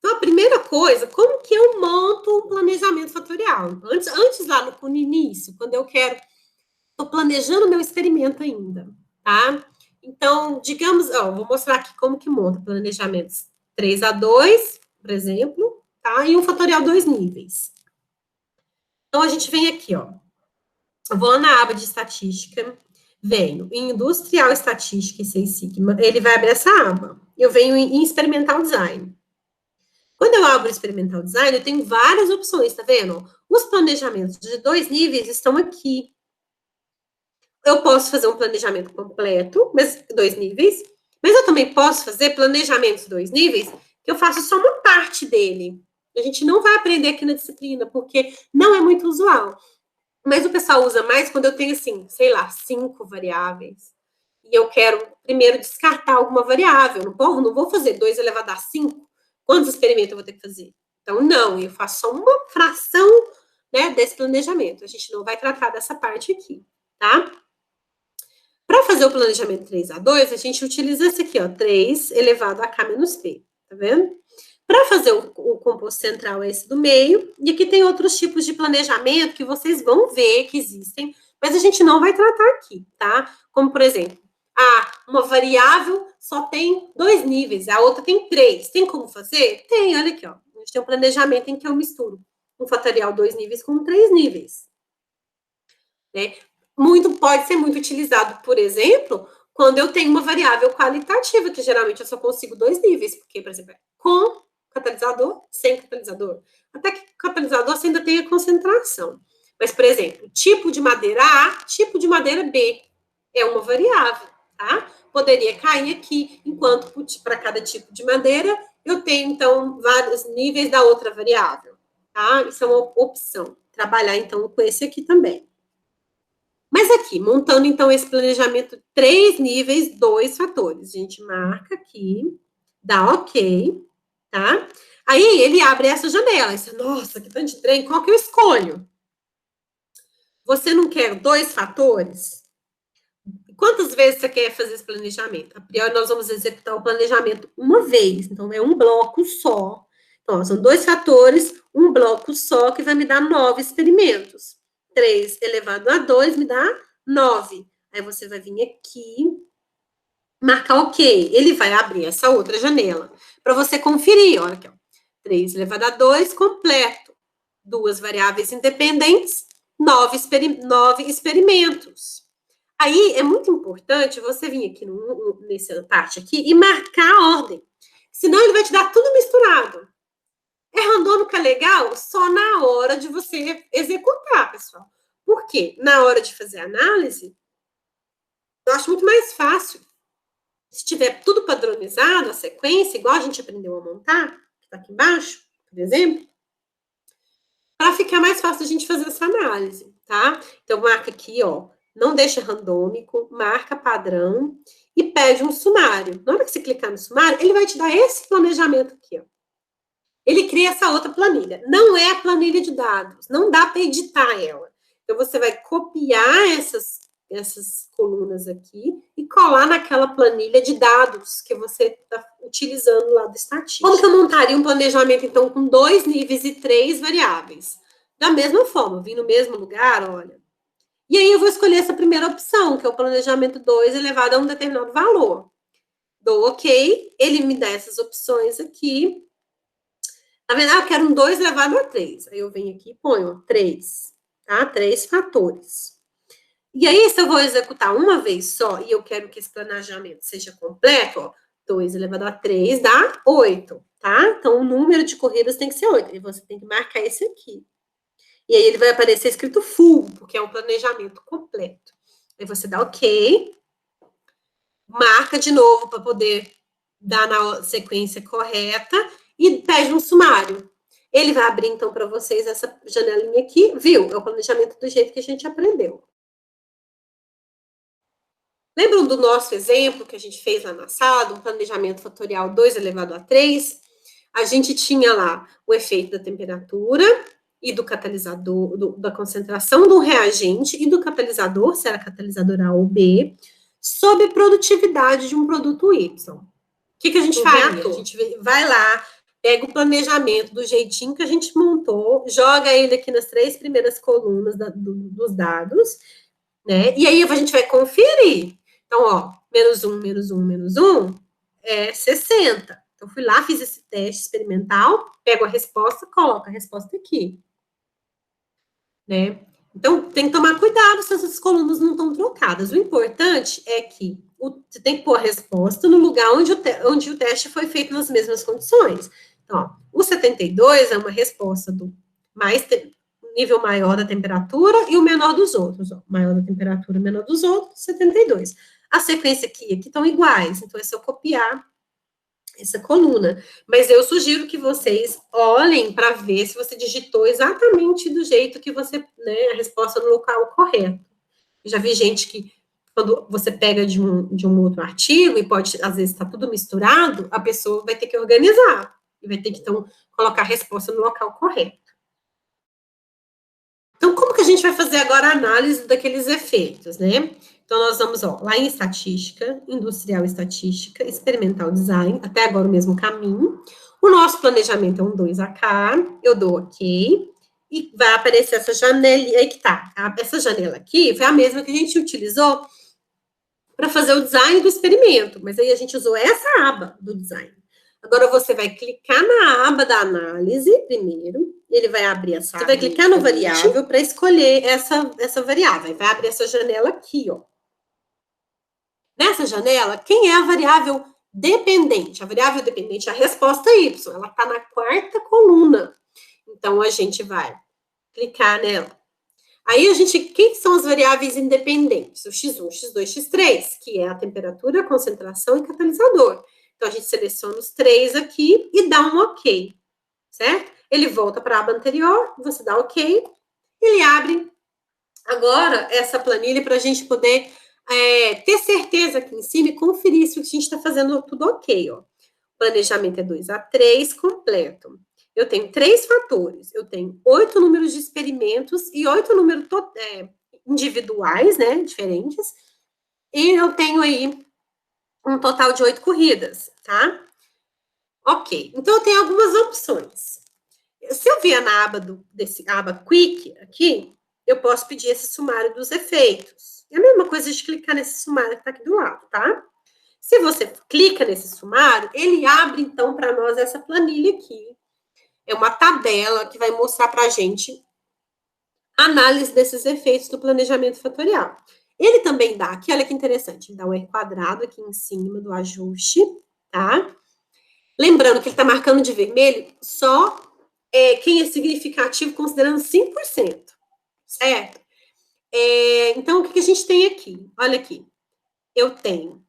Então, a primeira coisa, como que eu monto um planejamento fatorial? Antes lá no início, quando eu quero, estou planejando meu experimento ainda, tá? Então, digamos, vou mostrar aqui como que monta planejamentos 3A2, por exemplo, tá? E um fatorial 2 níveis. Então, a gente vem aqui, ó. Eu vou na aba de estatística, venho em industrial estatística e Seis Sigma, ele vai abrir essa aba. Eu venho em experimental design. Quando eu abro o experimental design, eu tenho várias opções, tá vendo? Os planejamentos de 2 níveis estão aqui. Eu posso fazer um planejamento completo, mas 2 níveis, mas eu também posso fazer planejamentos 2 níveis, que eu faço só uma parte dele. A gente não vai aprender aqui na disciplina, porque não é muito usual. Mas o pessoal usa mais quando eu tenho, assim, sei lá, 5 variáveis. E eu quero primeiro descartar alguma variável. Não vou fazer 2 elevado a 5. Quantos experimentos eu vou ter que fazer? Então, não, eu faço só uma fração, né, desse planejamento. A gente não vai tratar dessa parte aqui, tá? Para fazer o planejamento 3A2, a gente utiliza esse aqui, ó, 3 elevado a K menos P, tá vendo? Para fazer o composto central é esse do meio, e aqui tem outros tipos de planejamento que vocês vão ver que existem, mas a gente não vai tratar aqui, tá? Como, por exemplo, uma variável só tem 2 níveis, a outra tem 3. Tem como fazer? Tem, olha aqui, ó. A gente tem um planejamento em que eu misturo um fatorial 2 níveis com 3 níveis. Né? Pode ser muito utilizado, por exemplo, quando eu tenho uma variável qualitativa, que geralmente eu só consigo 2 níveis, porque, por exemplo, com catalisador, sem catalisador. Até que catalisador você ainda tem a concentração. Mas, por exemplo, tipo de madeira A, tipo de madeira B. É uma variável, tá? Poderia cair aqui, enquanto para cada tipo de madeira, eu tenho, então, vários níveis da outra variável, tá? Isso é uma opção. Trabalhar, então, com esse aqui também. Mas aqui, montando, então, esse planejamento, 3 níveis, 2 fatores. A gente marca aqui, dá ok, tá? Aí, ele abre essa janela. Você, nossa, que tanto de trem, qual que eu escolho? Você não quer 2 fatores? Quantas vezes você quer fazer esse planejamento? A priori, nós vamos executar o planejamento uma vez. Então, é um bloco só. Então, são 2 fatores, um bloco só, que vai me dar 9 experimentos. 3 elevado a 2 me dá 9. Aí você vai vir aqui, marcar OK. Ele vai abrir essa outra janela para você conferir. Olha aqui, ó. 3 elevado a 2, completo. 2 variáveis independentes, 9 experimentos. Aí é muito importante você vir aqui nessa parte aqui e marcar a ordem. Senão ele vai te dar tudo misturado. É randômica legal só na hora de você executar, pessoal. Por quê? Na hora de fazer a análise, eu acho muito mais fácil. Se tiver tudo padronizado, a sequência, igual a gente aprendeu a montar, que está aqui embaixo, por exemplo, para ficar mais fácil a gente fazer essa análise, tá? Então, marca aqui, ó, não deixa randômico, marca padrão e pede um sumário. Na hora que você clicar no sumário, ele vai te dar esse planejamento aqui, ó. Ele cria essa outra planilha. Não é a planilha de dados, não dá para editar ela. Então, você vai copiar essas colunas aqui e colar naquela planilha de dados que você está utilizando lá do estatística. Como que eu montaria um planejamento, então, com 2 níveis e 3 variáveis? Da mesma forma, vim no mesmo lugar, olha. E aí eu vou escolher essa primeira opção, que é o planejamento 2 elevado a um determinado valor. Dou OK, ele me dá essas opções aqui. Tá vendo? Eu quero um 2 elevado a 3. Aí eu venho aqui e ponho 3, tá? 3 fatores. E aí, se eu vou executar uma vez só e eu quero que esse planejamento seja completo, ó, 2 elevado a 3 dá 8, tá? Então, o número de corridas tem que ser 8. E você tem que marcar esse aqui. E aí, ele vai aparecer escrito full, porque é um planejamento completo. Aí, você dá OK. Marca de novo para poder dar na sequência correta e pede um sumário. Ele vai abrir, então, para vocês essa janelinha aqui, viu? É o planejamento do jeito que a gente aprendeu. Lembram do nosso exemplo que a gente fez lá na sala, um planejamento fatorial 2 elevado a 3? A gente tinha lá o efeito da temperatura e do catalisador, da concentração do reagente e do catalisador, se era catalisador A ou B, sob produtividade de um produto Y. O que a gente faz? A gente vai lá, pega o planejamento do jeitinho que a gente montou, joga ele aqui nas 3 primeiras colunas dos dados, né? E aí a gente vai conferir. Então, ó, menos 1, menos 1, menos 1 é 60. Então, fui lá, fiz esse teste experimental, pego a resposta, coloco a resposta aqui, né? Então, tem que tomar cuidado se essas colunas não estão trocadas. O importante é que você tem que pôr a resposta no lugar onde o teste foi feito nas mesmas condições. Então, ó, o 72 é uma resposta do nível maior da temperatura e o menor dos outros. Ó, maior da temperatura, menor dos outros, 72. A sequência aqui estão iguais. Então, é só copiar essa coluna. Mas eu sugiro que vocês olhem para ver se você digitou exatamente do jeito que você, né, a resposta no local correto. Eu já vi gente que, quando você pega de um outro artigo, e pode, às vezes, está tudo misturado, a pessoa vai ter que organizar, e vai ter que, então, colocar a resposta no local correto. Então, como que a gente vai fazer agora a análise daqueles efeitos, né? Então, nós vamos, ó, lá em estatística, industrial estatística, experimental design, até agora o mesmo caminho. O nosso planejamento é um 2AK, eu dou OK, e vai aparecer essa janela, aí que tá. Essa janela aqui foi a mesma que a gente utilizou para fazer o design do experimento, mas aí a gente usou essa aba do design. Agora você vai clicar na aba da análise primeiro, ele vai abrir essa. Você vai clicar no variável para escolher essa variável. Vai abrir essa janela aqui, ó. Nessa janela, quem é a variável dependente? A variável dependente é a resposta Y. Ela está na 4ª coluna. Então, a gente vai clicar nela. Aí, quem são as variáveis independentes? O X1, X2, X3, que é a temperatura, a concentração e catalisador. Então, a gente seleciona os 3 aqui e dá um OK, certo? Ele volta para a aba anterior, você dá OK, ele abre agora essa planilha para a gente poder ter certeza aqui em cima e conferir se a gente está fazendo tudo OK, ó. Planejamento é 2A3 completo. Eu tenho 3 fatores, eu tenho 8 números de experimentos e 8 números individuais, né, diferentes, e eu tenho aí um total de 8 corridas, tá? Ok, então eu tenho algumas opções. Se eu vier na aba Quick aqui, eu posso pedir esse sumário dos efeitos. É a mesma coisa de clicar nesse sumário que tá aqui do lado, tá? Se você clica nesse sumário, ele abre, então, para nós essa planilha aqui. É uma tabela que vai mostrar para a gente a análise desses efeitos do planejamento fatorial. Ele também dá aqui, olha que interessante, ele dá um R quadrado aqui em cima do ajuste, tá? Lembrando que ele está marcando de vermelho só quem é significativo, considerando 5%, certo? Então, o que a gente tem aqui? Olha aqui, eu tenho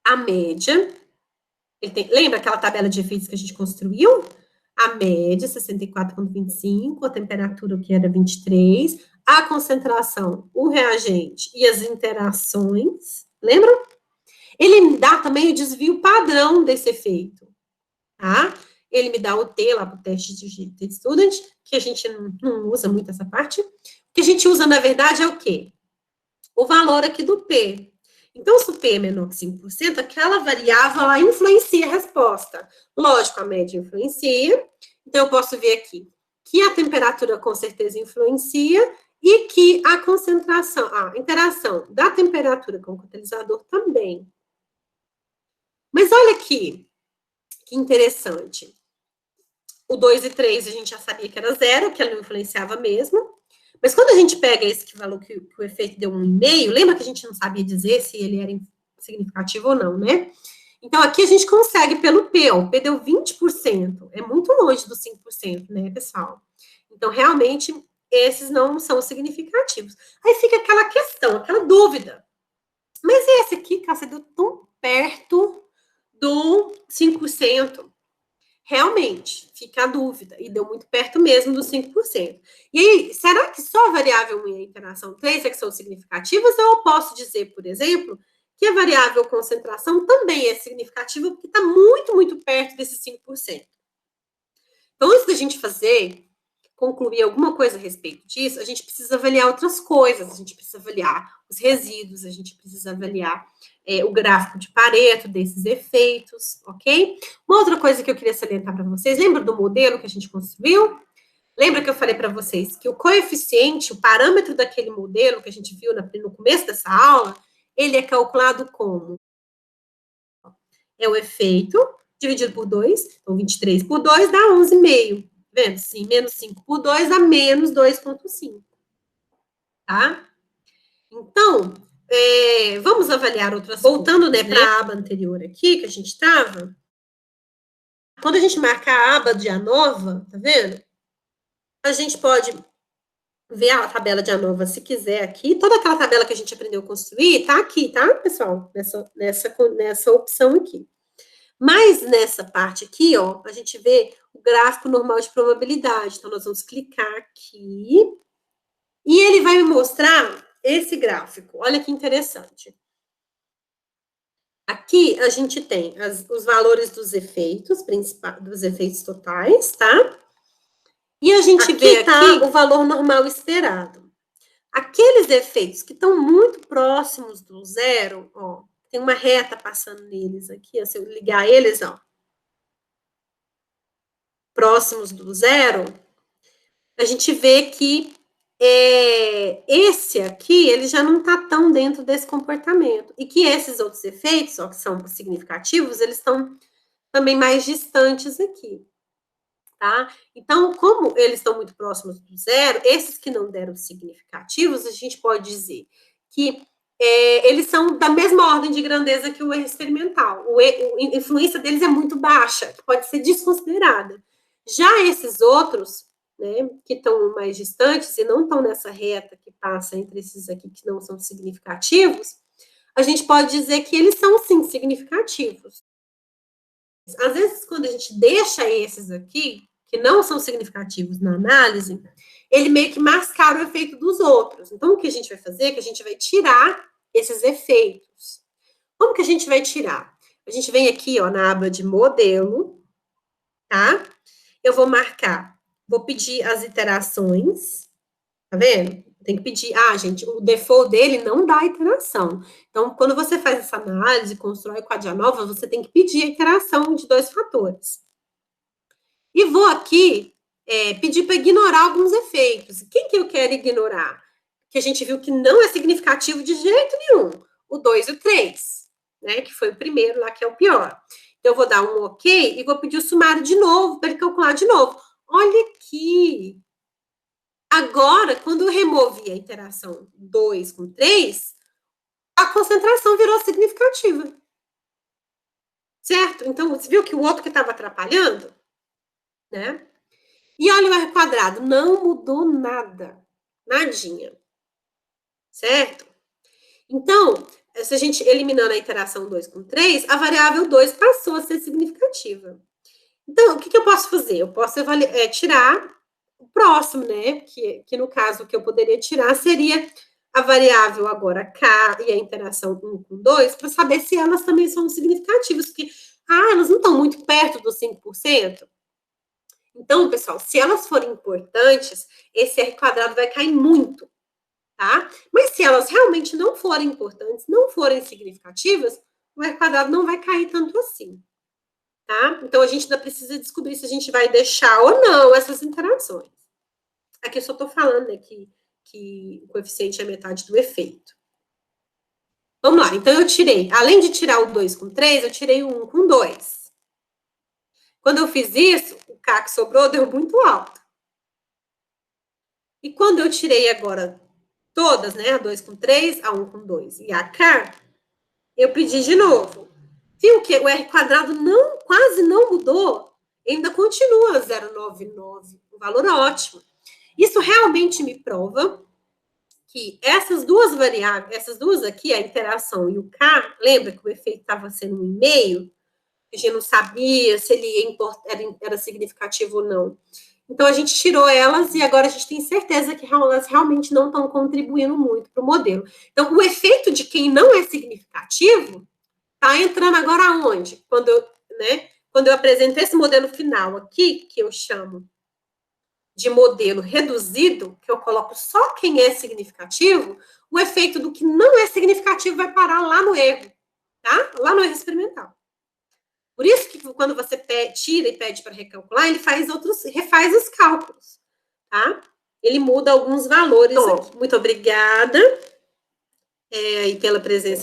a média, lembra aquela tabela de efeitos que a gente construiu? A média, 64,25, a temperatura, que era 23, a concentração, o reagente e as interações, lembram? Ele me dá também o desvio padrão desse efeito, tá? Ele me dá o T lá para o teste de student, que a gente não usa muito essa parte. O que a gente usa, na verdade, é o quê? O valor aqui do P. Então, se o P é menor que 5%, aquela variável, ela influencia a resposta. Lógico, a média influencia. Então, eu posso ver aqui que a temperatura, com certeza, influencia e que a concentração, a interação da temperatura com o catalisador também. Mas olha aqui, que interessante. O 2 e 3 a gente já sabia que era 0, que ela não influenciava mesmo. Mas quando a gente pega esse valor que o efeito deu 1,5, lembra que a gente não sabia dizer se ele era significativo ou não, né? Então, aqui a gente consegue pelo P, ó, o P deu 20%, é muito longe dos 5%, né, pessoal? Então, realmente, esses não são significativos. Aí fica aquela questão, aquela dúvida. Mas esse aqui, Cássia, deu tão perto do 5%. Realmente, fica a dúvida, e deu muito perto mesmo dos 5%. E aí, será que só a variável 1 e a interação 3 é que são significativas? Ou eu posso dizer, por exemplo, que a variável concentração também é significativa, porque está muito, muito perto desses 5%. Então, antes da gente fazer concluir alguma coisa a respeito disso, a gente precisa avaliar outras coisas, a gente precisa avaliar os resíduos, a gente precisa avaliar o gráfico de Pareto desses efeitos, ok? Uma outra coisa que eu queria salientar para vocês, lembra do modelo que a gente construiu? Lembra que eu falei para vocês que o coeficiente, o parâmetro daquele modelo que a gente viu no começo dessa aula, ele é calculado como? É o efeito dividido por 2, então 23 por 2 dá 11,5. Vendo? Sim, menos 5 por 2 dá menos 2,5. Tá? Então, vamos avaliar outras coisas. Voltando, né, para a aba anterior aqui, que a gente estava. Quando a gente marcar a aba de ANOVA, tá vendo? A gente pode ver a tabela de ANOVA se quiser aqui. Toda aquela tabela que a gente aprendeu a construir tá aqui, tá, pessoal? Nessa opção aqui. Mas nessa parte aqui, ó, a gente vê o gráfico normal de probabilidade. Então, nós vamos clicar aqui e ele vai me mostrar esse gráfico. Olha que interessante. Aqui a gente tem os valores dos efeitos principais, dos efeitos totais, tá? E a gente vê aqui o valor normal esperado. Aqueles efeitos que estão muito próximos do zero, ó, tem uma reta passando neles aqui, ó, se eu ligar eles, ó, próximos do zero, a gente vê que esse aqui, ele já não está tão dentro desse comportamento. E que esses outros efeitos, ó, que são significativos, eles estão também mais distantes aqui. Tá? Então, como eles estão muito próximos do zero, esses que não deram significativos, a gente pode dizer que eles são da mesma ordem de grandeza que o erro experimental. A influência deles é muito baixa, pode ser desconsiderada. Já esses outros, né, que estão mais distantes e não estão nessa reta que passa entre esses aqui que não são significativos, a gente pode dizer que eles são, sim, significativos. Às vezes, quando a gente deixa esses aqui, que não são significativos na análise, ele meio que mascara o efeito dos outros. Então, o que a gente vai fazer é que a gente vai tirar esses efeitos. Como que a gente vai tirar? A gente vem aqui, ó, na aba de modelo, tá? Eu vou marcar, vou pedir as iterações, tá vendo? Tem que pedir, gente, o default dele não dá iteração. Então, quando você faz essa análise, constrói com a ANOVA, você tem que pedir a iteração de 2 fatores. E vou aqui pedir para ignorar alguns efeitos. Quem que eu quero ignorar? Que a gente viu que não é significativo de jeito nenhum. O 2 e o 3, né? Que foi o primeiro lá, que é o pior. Então, eu vou dar um OK e vou pedir o sumário de novo, para ele calcular de novo. Olha aqui. Agora, quando eu removi a interação 2 com 3, a concentração virou significativa. Certo? Então, você viu que o outro que estava atrapalhando, né? E olha o R quadrado, não mudou nada. Nadinha. Certo? Então, se a gente eliminando a interação 2 com 3, a variável 2 passou a ser significativa. Então, o que eu posso fazer? Eu posso tirar o próximo, né? Que no caso, o que eu poderia tirar seria a variável agora K e a interação 1 com 2, para saber se elas também são significativas, porque, elas não estão muito perto dos 5%. Então, pessoal, se elas forem importantes, esse R quadrado vai cair muito, tá? Mas se elas realmente não forem importantes, não forem significativas, o R quadrado não vai cair tanto assim, tá? Então, a gente ainda precisa descobrir se a gente vai deixar ou não essas interações. Aqui eu só estou falando, né, que o coeficiente é metade do efeito. Vamos lá, então eu tirei, além de tirar o 2 com 3, eu tirei o 1 com 2. Quando eu fiz isso, o K que sobrou deu muito alto. E quando eu tirei agora todas, né, a 2 com 3, a 1 com 2 e a K, eu pedi de novo. Viu que o R quadrado quase não mudou? Ainda continua 0,99, um valor ótimo. Isso realmente me prova que essas duas variáveis, essas duas aqui, a interação e o K, lembra que o efeito estava sendo 1,5? A gente não sabia se ele era significativo ou não. Então, a gente tirou elas e agora a gente tem certeza que elas realmente não estão contribuindo muito para o modelo. Então, o efeito de quem não é significativo está entrando agora aonde? Quando eu apresento esse modelo final aqui, que eu chamo de modelo reduzido, que eu coloco só quem é significativo, o efeito do que não é significativo vai parar lá no erro, tá? Lá no erro experimental. Por isso que quando você tira e pede para recalcular, ele refaz os cálculos, tá? Ele muda alguns valores aqui. Muito obrigada pela presença